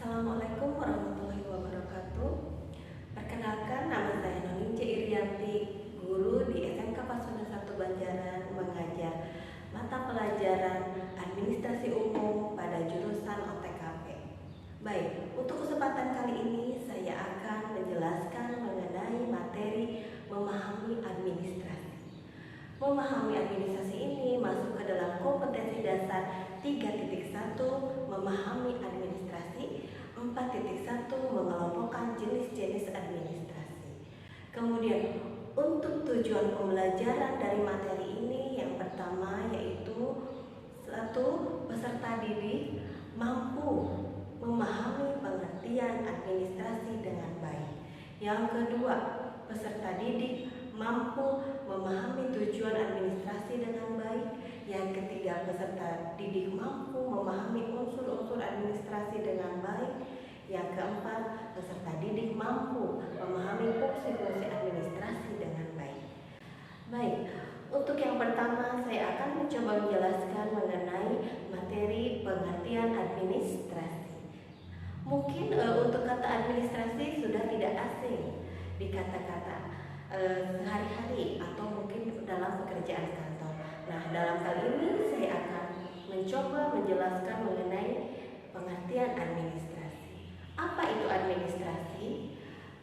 Assalamualaikum warahmatullahi wabarakatuh. Perkenalkan, nama saya Noni C. Irianti, guru di SMK Pasundan 1 Banjaran, mengajar mata pelajaran Administrasi Umum pada jurusan OTKP. Baik, untuk kesempatan kali ini saya akan menjelaskan mengenai materi memahami administrasi. Memahami administrasi ini masuk ke dalam kompetensi dasar 3.1 memahami administrasi, 4.1 mengelompokkan jenis-jenis administrasi. Kemudian untuk tujuan pembelajaran dari materi ini yang pertama yaitu 1. Peserta didik mampu memahami pengertian administrasi dengan baik. Yang kedua, peserta didik mampu memahami tujuan administrasi dengan baik. Yang ketiga, peserta didik mampu memahami unsur-unsur administrasi dengan baik. Yang keempat, peserta didik mampu memahami fungsi-fungsi administrasi dengan baik. Baik, untuk yang pertama saya akan mencoba menjelaskan mengenai materi pengertian administrasi. Mungkin untuk kata administrasi sudah tidak asing di kata-kata sehari-hari atau mungkin dalam pekerjaan kantor. Nah, dalam kali ini saya akan mencoba menjelaskan mengenai pengertian administrasi. Apa itu administrasi?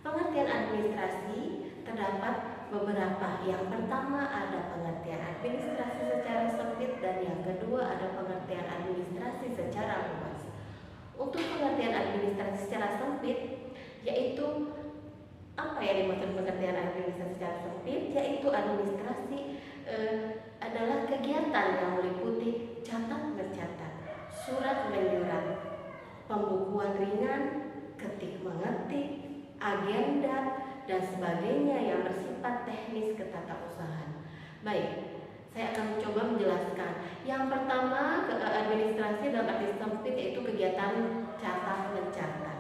Pengertian administrasi terdapat beberapa. Yang pertama ada pengertian administrasi secara sempit dan yang kedua ada pengertian administrasi secara luas. Untuk pengertian administrasi secara sempit yaitu apa yang dimaksud pengertian administrasi secara sempit? Yaitu administrasi adalah kegiatan yang meliputi catat mencatat, surat menyurat, pembukuan ringan, ketik mengetik, agenda dan sebagainya yang bersifat teknis ketatausahaan. Baik, saya akan mencoba menjelaskan. Yang pertama, administrasi dalam arti sempit yaitu kegiatan catat mencatat.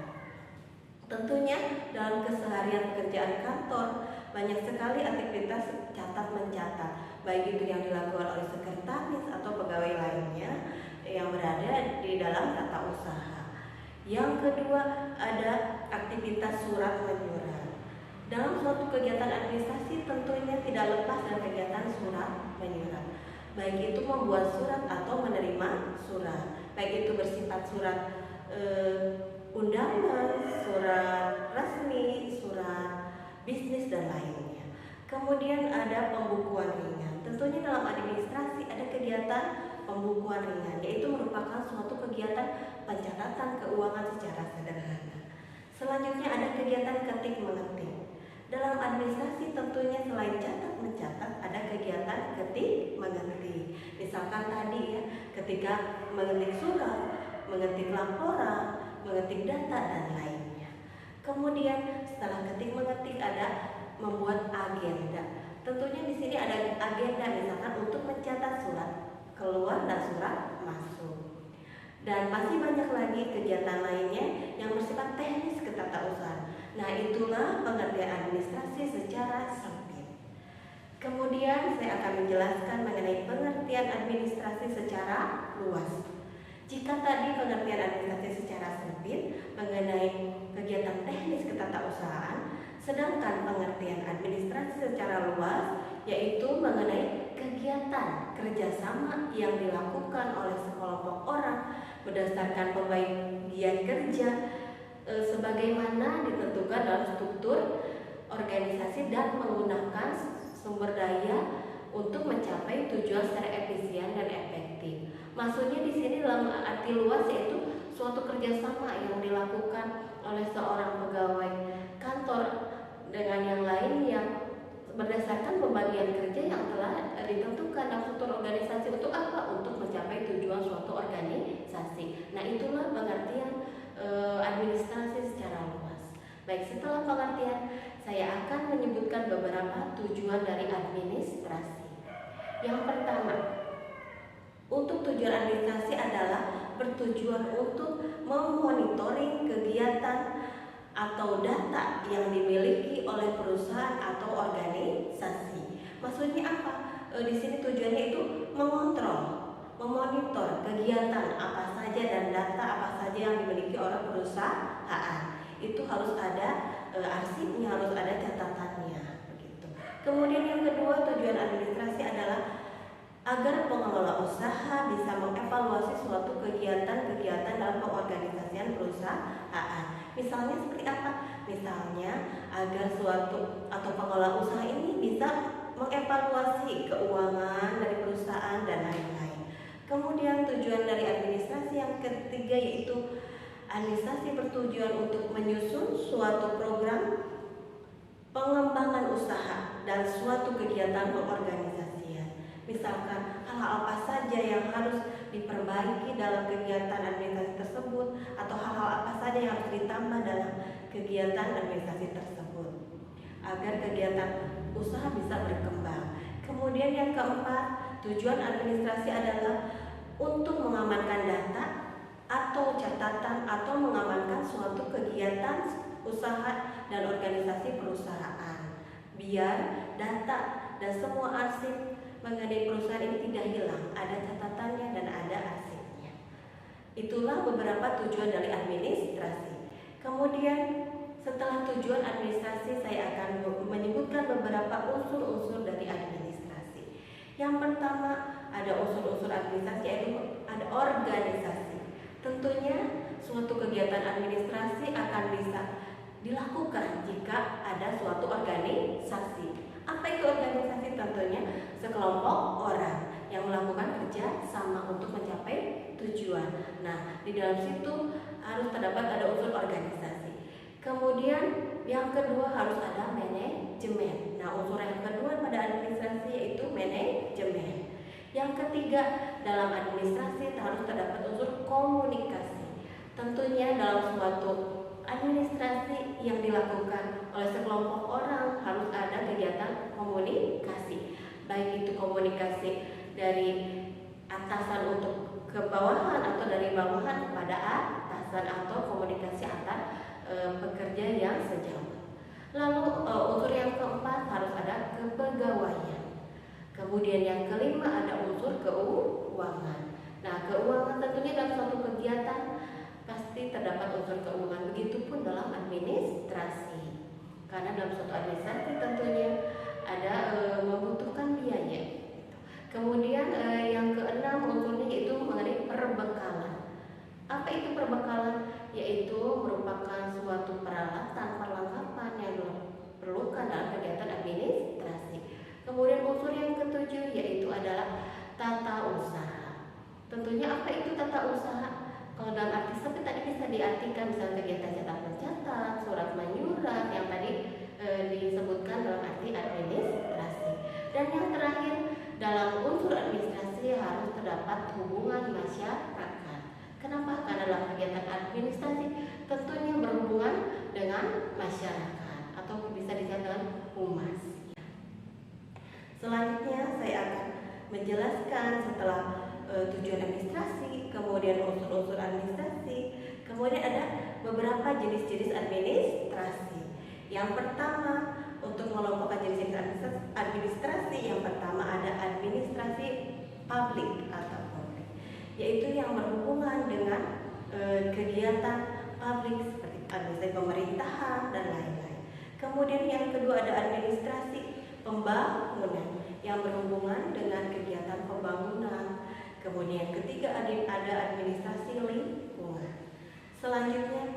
Tentunya dalam keseharian pekerjaan kantor banyak sekali aktivitas catat mencatat, baik itu yang dilakukan oleh sekretaris atau pegawai lainnya yang berada di dalam tata usaha. Yang kedua ada aktivitas surat menyurat. Dalam suatu kegiatan administrasi tentunya tidak lepas dari kegiatan surat menyurat, baik itu membuat surat atau menerima surat, baik itu bersifat surat undangan, surat resmi, surat bisnis dan lainnya. Kemudian ada pembukuan ringan. Tentunya dalam administrasi ada kegiatan pembukuan ringan, yaitu merupakan suatu kegiatan pencatatan keuangan secara sederhana. Selanjutnya ada kegiatan ketik mengetik. Dalam administrasi tentunya selain catat mencatat ada kegiatan ketik mengetik. Misalkan tadi ya, ketika mengetik surat, mengetik laporan, mengetik data dan lainnya. Kemudian setelah ketik mengetik ada membuat agenda. Tentunya di sini ada agenda misalkan untuk mencatat surat keluar dan surat masuk. Dan masih banyak lagi kegiatan lainnya yang bersifat teknis ketatausahaan. Nah, itulah pengertian administrasi secara sempit. Kemudian saya akan menjelaskan mengenai pengertian administrasi secara luas. Jika tadi pengertian administrasi secara sempit mengenai kegiatan teknis ketatausahaan, sedangkan pengertian administrasi secara luas yaitu mengenai kegiatan kerjasama yang dilakukan oleh sekelompok orang berdasarkan pembagian kerja sebagaimana ditentukan dalam struktur organisasi dan menggunakan sumber daya untuk mencapai tujuan secara efisien dan efektif. Maksudnya di sini dalam arti luas yaitu suatu kerjasama yang dilakukan oleh seorang pegawai kantor dengan yang lain yang berdasarkan pembagian kerja yang telah ditentukan dalam struktur organisasi untuk apa? Untuk mencapai tujuan suatu organisasi. Nah, itulah pengertian administrasi secara luas. Baik, setelah pengertian saya akan menyebutkan beberapa tujuan dari administrasi. Yang pertama, untuk tujuan administrasi adalah bertujuan untuk memonitoring kegiatan atau data yang dimiliki oleh perusahaan atau organisasi. Maksudnya apa? Di sini tujuannya itu mengontrol, memonitor kegiatan apa saja dan data apa saja yang dimiliki oleh perusahaan. Itu harus ada arsipnya, harus ada catatannya begitu. Kemudian yang kedua, tujuan administrasi adalah agar pengelola usaha bisa mengevaluasi suatu kegiatan-kegiatan dalam pengorganisasian perusahaan. Misalnya seperti apa? Misalnya agar suatu atau pengelola usaha ini bisa mengevaluasi keuangan dari perusahaan dan lain-lain. Kemudian tujuan dari administrasi yang ketiga yaitu administrasi bertujuan untuk menyusun suatu program pengembangan usaha dan suatu kegiatan pengorganisasian. Misalkan hal-hal apa saja yang harus diperbaiki dalam kegiatan administrasi tersebut, atau hal-hal apa saja yang harus ditambah dalam kegiatan administrasi tersebut agar kegiatan usaha bisa berkembang. Kemudian yang keempat, tujuan administrasi adalah untuk mengamankan data atau catatan atau mengamankan suatu kegiatan usaha dan organisasi perusahaan, biar data dan semua arsip mengenai perusahaan ini tidak hilang, ada catatannya dan ada arsipnya. Itulah beberapa tujuan dari administrasi. Kemudian setelah tujuan administrasi, saya akan menyebutkan beberapa unsur-unsur dari administrasi. Yang pertama, ada unsur-unsur administrasi, yaitu ada organisasi. Tentunya suatu kegiatan administrasi akan bisa dilakukan jika ada suatu organisasi. Apa itu organisasi? Tentunya sekelompok orang yang melakukan kerja sama untuk mencapai tujuan. Nah, di dalam situ harus terdapat ada unsur organisasi. Kemudian yang kedua harus ada manajemen. Nah, unsur yang kedua pada administrasi yaitu manajemen. Yang ketiga, dalam administrasi harus terdapat unsur komunikasi. Tentunya dalam suatu administrasi yang dilakukan oleh sekelompok orang harus ada kegiatan komunikasi, baik itu komunikasi dari atasan untuk ke bawahan atau dari bawahan kepada atasan, atau komunikasi antar pekerja yang sejauh. Lalu unsur yang keempat harus ada kepegawaian. Kemudian yang kelima ada unsur keuangan. Nah, keuangan tentunya dalam suatu kegiatan pasti terdapat unsur keuangan, begitupun dalam administrasi. Karena dalam suatu administrasi tentunya ada membutuhkan biaya. Kemudian yang keenam unsurnya yaitu mengenai perbekalan. Apa itu perbekalan? Yaitu merupakan suatu peralatan, perlengkapan yang diperlukan dalam kegiatan administrasi. Kemudian unsur yang ketujuh yaitu adalah tata usaha. Tentunya apa itu tata usaha? Kalau dalam arti sempit tadi bisa diartikan misalnya kegiatan cetak mencetak, surat menyurat yang tadi disebutkan dalam arti administrasi. Dan yang terakhir, dalam unsur administrasi harus terdapat hubungan masyarakat. Kenapa? Karena dalam kegiatan administrasi tentunya berhubungan dengan masyarakat atau bisa dikatakan humas. Selanjutnya saya akan menjelaskan setelah tujuan administrasi, kemudian unsur-unsur administrasi, kemudian ada beberapa jenis-jenis administrasi. Yang pertama, untuk mengelompokkan jenis-jenis administrasi, yang pertama ada administrasi publik atau publik, yaitu yang berhubungan dengan kegiatan publik seperti administrasi pemerintahan dan lain-lain. Kemudian yang kedua ada administrasi pembangunan yang berhubungan dengan kegiatan pembangunan. Kemudian yang ketiga ada administrasi lingkungan. Selanjutnya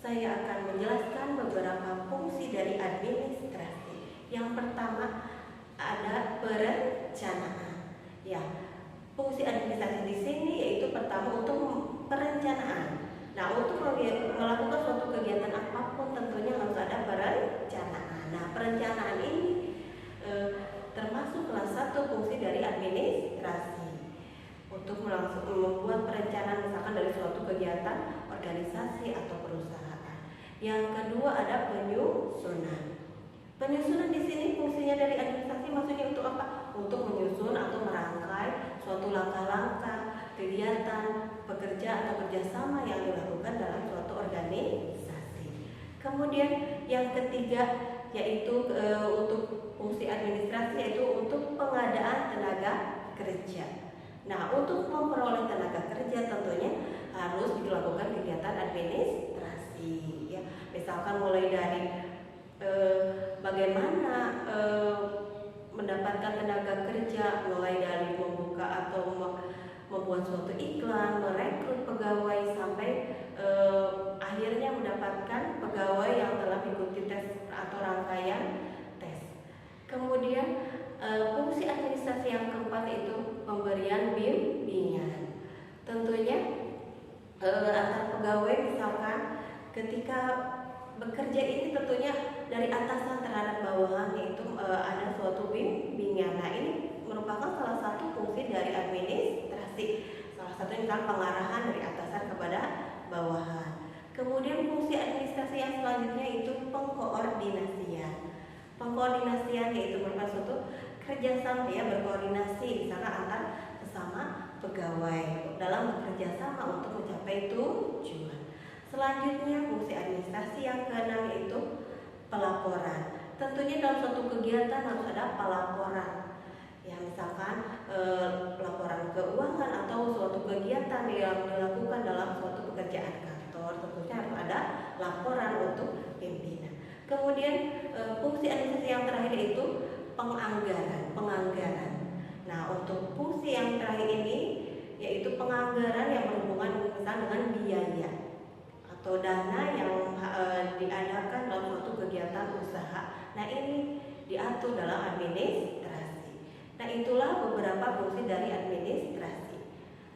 saya akan menjelaskan beberapa fungsi dari administrasi. Yang pertama ada perencanaan. Ya, fungsi administrasi di sini yaitu pertama untuk perencanaan. Nah, untuk melakukan suatu kegiatan apapun tentunya harus ada perencanaan. Nah, perencanaan ini termasuk salah satu fungsi dari administrasi untuk membuat perencanaan misalkan dari suatu kegiatan organisasi atau perusahaan. Yang kedua ada penyusunan. Penyusunan di sini fungsinya dari administrasi maksudnya untuk apa? Untuk menyusun atau merangkai suatu langkah-langkah kegiatan pekerja atau kerjasama yang dilakukan dalam suatu organisasi. Kemudian yang ketiga yaitu untuk fungsi administrasi yaitu untuk pengadaan tenaga kerja. Nah, untuk memperoleh tenaga kerja tentunya harus dilakukan suatu iklan, merekrut pegawai sampai akhirnya mendapatkan pegawai yang telah mengikuti tes atau rangkaian tes. Kemudian fungsi administrasi yang keempat itu pemberian bimbingan. Tentunya antar pegawai misalkan ketika bekerja ini tentunya dari atasan terhadap bawahannya itu ada suatu bimbingan. Nah, ini merupakan salah satu fungsi dari administrasi. Salah satu misalnya pengarahan dari atasan kepada bawahan. Kemudian fungsi administrasi yang selanjutnya itu pengkoordinasian. Pengkoordinasian yaitu merupakan suatu kerjasama ya, berkoordinasi misalnya antar sesama pegawai dalam bekerja sama untuk mencapai tujuan. Selanjutnya fungsi administrasi yang keenam yaitu pelaporan. Tentunya dalam suatu kegiatan harus ada pelaporan. Ya, misalkan laporan keuangan atau suatu kegiatan yang dilakukan dalam suatu pekerjaan kantor, tentunya harus ada laporan untuk pimpinan. Kemudian fungsi administrasi yang terakhir itu penganggaran. Nah, untuk fungsi yang terakhir ini yaitu penganggaran yang berhubungan misalnya dengan biaya atau dana yang diadakan dalam suatu kegiatan usaha. Nah, ini diatur dalam administrasi. Nah, itulah beberapa fungsi dari administrasi.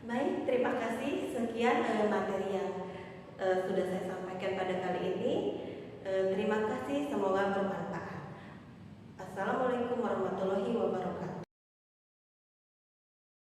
Baik, terima kasih. Sekian materi yang sudah saya sampaikan pada kali ini. Terima kasih, semoga bermanfaat. Assalamualaikum warahmatullahi wabarakatuh.